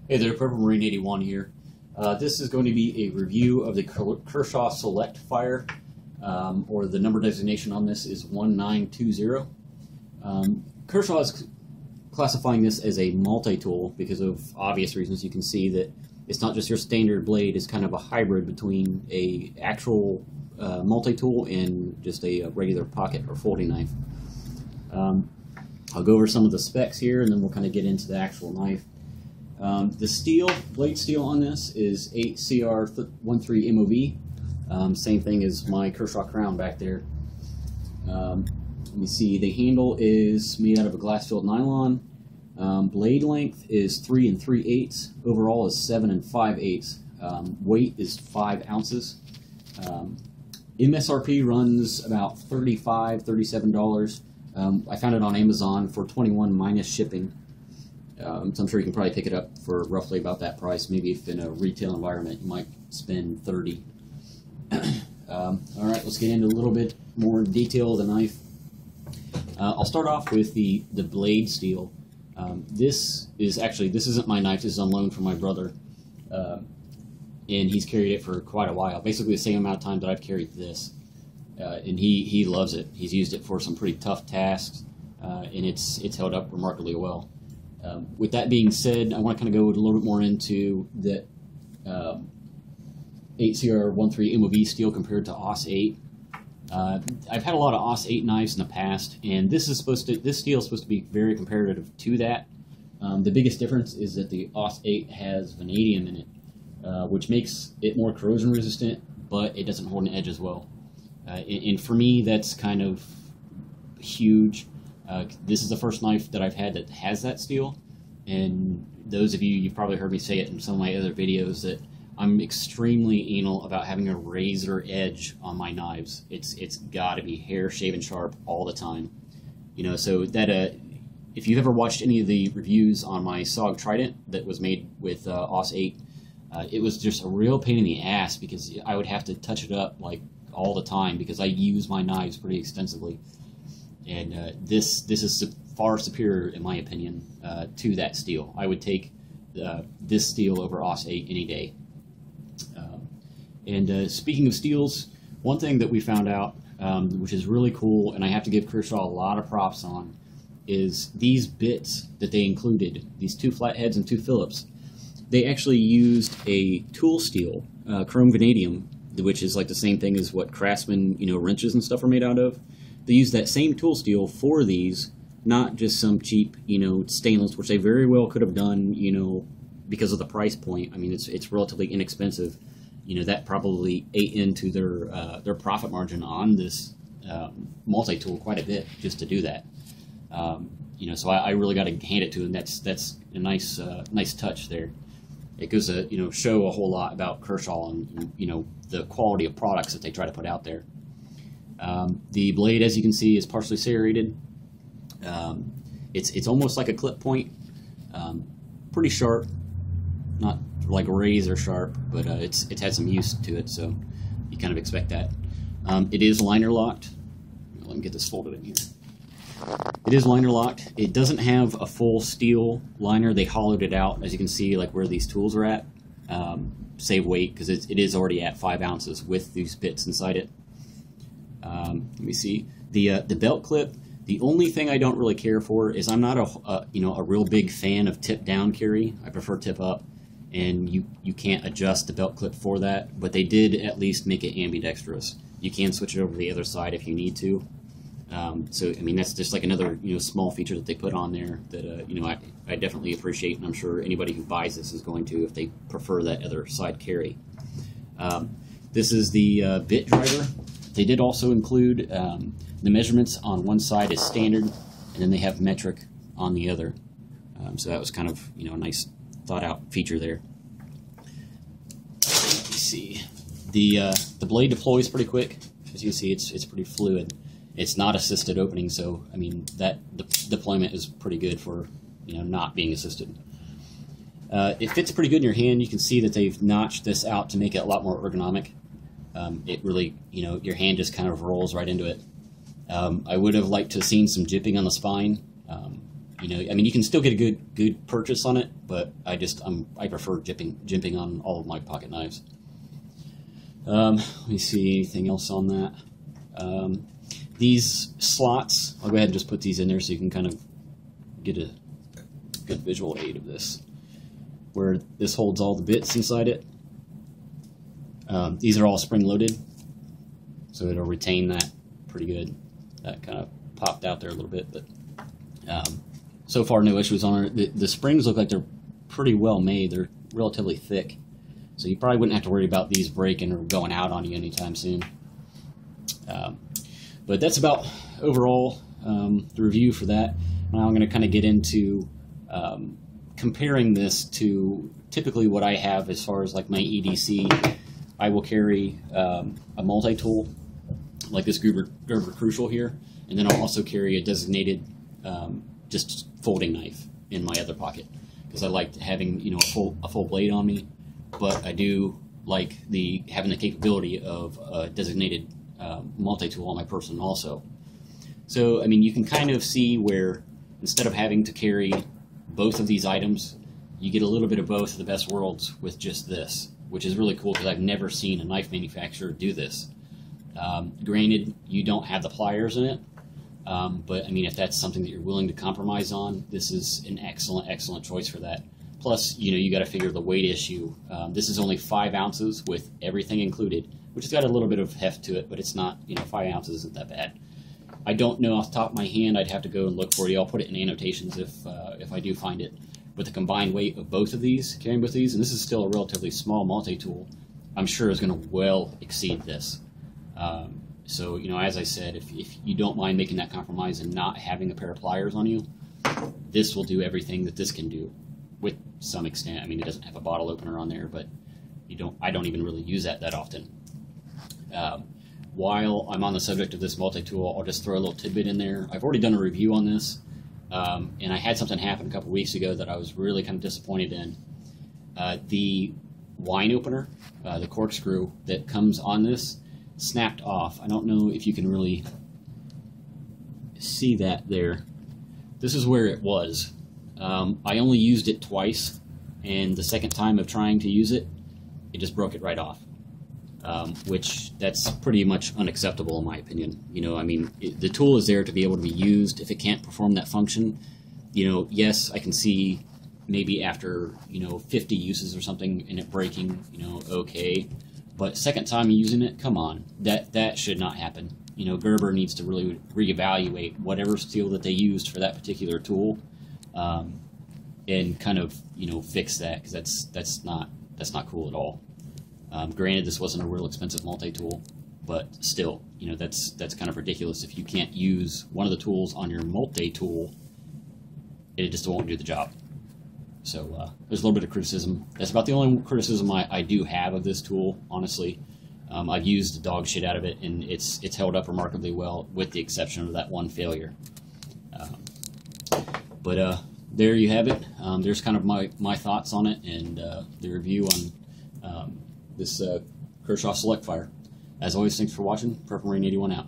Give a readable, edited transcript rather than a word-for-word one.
Hey there, Purple Marine 81 here. This is going to be a review of the Kershaw Select Fire, or the number designation on this is 1920. Kershaw is classifying this as a multi-tool because of obvious reasons. You can see that it's not just your standard blade, it's kind of a hybrid between a actual multi-tool and just a regular pocket or folding knife. I'll go over some of the specs here and then we'll kind of get into the actual knife. The blade steel on this is 8CR13 MOV, same thing as my Kershaw Crown back there. Let me see, the handle is made out of a glass-filled nylon. Blade length is 3 3/8, overall is 7 5/8. Weight is 5 ounces. MSRP runs about $35, $37. I found it on Amazon for $21 minus shipping. So I'm sure you can probably pick it up for roughly about that price. Maybe if in a retail environment, you might spend $30. All right, let's get into a little bit more detail of the knife. I'll start off with the blade steel. This isn't my knife. This is on loan from my brother, and he's carried it for quite a while. Basically, the same amount of time that I've carried this, and he loves it. He's used it for some pretty tough tasks, and it's held up remarkably well. With that being said, I want to kind of go a little bit more into the 8CR13 MOV steel compared to AUS 8. I've had a lot of AUS 8 knives in the past, and this steel is supposed to be very comparative to that. The biggest difference is that the AUS 8 has vanadium in it, which makes it more corrosion resistant, but it doesn't hold an edge as well. And for me, that's kind of huge. This is the first knife that I've had that has that steel, and those of you've probably heard me say it in some of my other videos that I'm extremely anal about having a razor edge on my knives. It's got to be hair shaven sharp all the time, you know. So that if you've ever watched any of the reviews on my SOG Trident that was made with AUS 8, it was just a real pain in the ass because I would have to touch it up like all the time because I use my knives pretty extensively. And this is far superior, in my opinion, to that steel. I would take this steel over AUS 8 any day. Speaking of steels, one thing that we found out, which is really cool, and I have to give Kershaw a lot of props on, is these bits that they included, these 2 flatheads and 2 Phillips. They actually used a tool steel, chrome vanadium, which is like the same thing as what Craftsman, wrenches and stuff are made out of. They used that same tool steel for these, not just some cheap, stainless, which they very well could have done, because of the price point. I mean, it's relatively inexpensive. That probably ate into their profit margin on this multi-tool quite a bit just to do that. So I really got to hand it to them. That's a nice touch there. It goes to show a whole lot about Kershaw and the quality of products that they try to put out there. The blade, as you can see, is partially serrated. It's almost like a clip point. Pretty sharp, not like razor sharp, but it's had some use to it, so you kind of expect that. It is liner locked. Let me get this folded in here. It is liner locked. It doesn't have a full steel liner. They hollowed it out, as you can see, like where these tools are at. Save weight because it is already at 5 ounces with these bits inside it. Let me see the belt clip. The only thing I don't really care for is I'm not a real big fan of tip down carry. I prefer tip up, and you can't adjust the belt clip for that. But they did at least make it ambidextrous. You can switch it over to the other side if you need to. So I mean that's just like another small feature that they put on there that I definitely appreciate, and I'm sure anybody who buys this is going to if they prefer that other side carry. This is the bit driver. They did also include the measurements on one side is standard, and then they have metric on the other. So that was kind of a nice thought out feature there. Let me see. The blade deploys pretty quick. As you can see, it's pretty fluid. It's not assisted opening, so I mean that deployment is pretty good for not being assisted. It fits pretty good in your hand. You can see that they've notched this out to make it a lot more ergonomic. It really, your hand just kind of rolls right into it. I would have liked to have seen some jipping on the spine. You know, I mean, you can still get a good purchase on it, but I prefer jimping on all of my pocket knives. Let me see anything else on that. These slots, I'll go ahead and just put these in there so you can kind of get a good visual aid of this. Where this holds all the bits inside it. These are all spring-loaded, so it'll retain that pretty good. That kind of popped out there a little bit, but so far no issues on it. The springs look like they're pretty well made. They're relatively thick, so you probably wouldn't have to worry about these breaking or going out on you anytime soon. But that's about overall the review for that. Now I'm going to kind of get into comparing this to typically what I have as far as like my EDC. I will carry a multi-tool like this Gerber Crucial here, and then I'll also carry a designated just folding knife in my other pocket because I like having, you know, a full blade on me, but I do like having the capability of a designated multi-tool on my person also. So I mean, you can kind of see where instead of having to carry both of these items, you get a little bit of both of the best worlds with just this, which is really cool because I've never seen a knife manufacturer do this. Granted, you don't have the pliers in it, but I mean, if that's something that you're willing to compromise on, this is an excellent choice for that. Plus, you know, you got to figure the weight issue. This is only 5 ounces with everything included, which has got a little bit of heft to it, but it's not, you know, 5 ounces isn't that bad. I don't know off the top of my hand. I'd have to go and look for you. I'll put it in annotations if I do find it. But the combined weight of both of these, carrying both of these, and this is still a relatively small multi-tool, I'm sure is going to well exceed this. So, you know, as I said, if you don't mind making that compromise and not having a pair of pliers on you, this will do everything that this can do, with some extent. I mean, it doesn't have a bottle opener on there, but I don't even really use that often. While I'm on the subject of this multi-tool, I'll just throw a little tidbit in there. I've already done a review on this, and I had something happen a couple weeks ago that I was really kind of disappointed in. The wine opener, the corkscrew that comes on this, snapped off. I don't know if you can really see that there. This is where it was. I only used it twice, and the second time of trying to use it, it just broke it right off. Which that's pretty much unacceptable in my opinion. You know, I mean, the tool is there to be able to be used. If it can't perform that function, you know, yes, I can see maybe after, you know, 50 uses or something and it breaking, you know, okay. But second time using it, come on, that should not happen. You know, Gerber needs to really reevaluate whatever steel that they used for that particular tool, and kind of, you know, fix that, because that's not cool at all. Granted, this wasn't a real expensive multi-tool, but still, you know, that's kind of ridiculous. If you can't use one of the tools on your multi-tool, it just won't do the job. So there's a little bit of criticism. That's about the only criticism I do have of this tool, honestly. I've used the dog shit out of it, and it's held up remarkably well, with the exception of that one failure. But there you have it. There's kind of my thoughts on it, and the review on this Kershaw Select Fire. As always, thanks for watching. Purple Rain 81 out.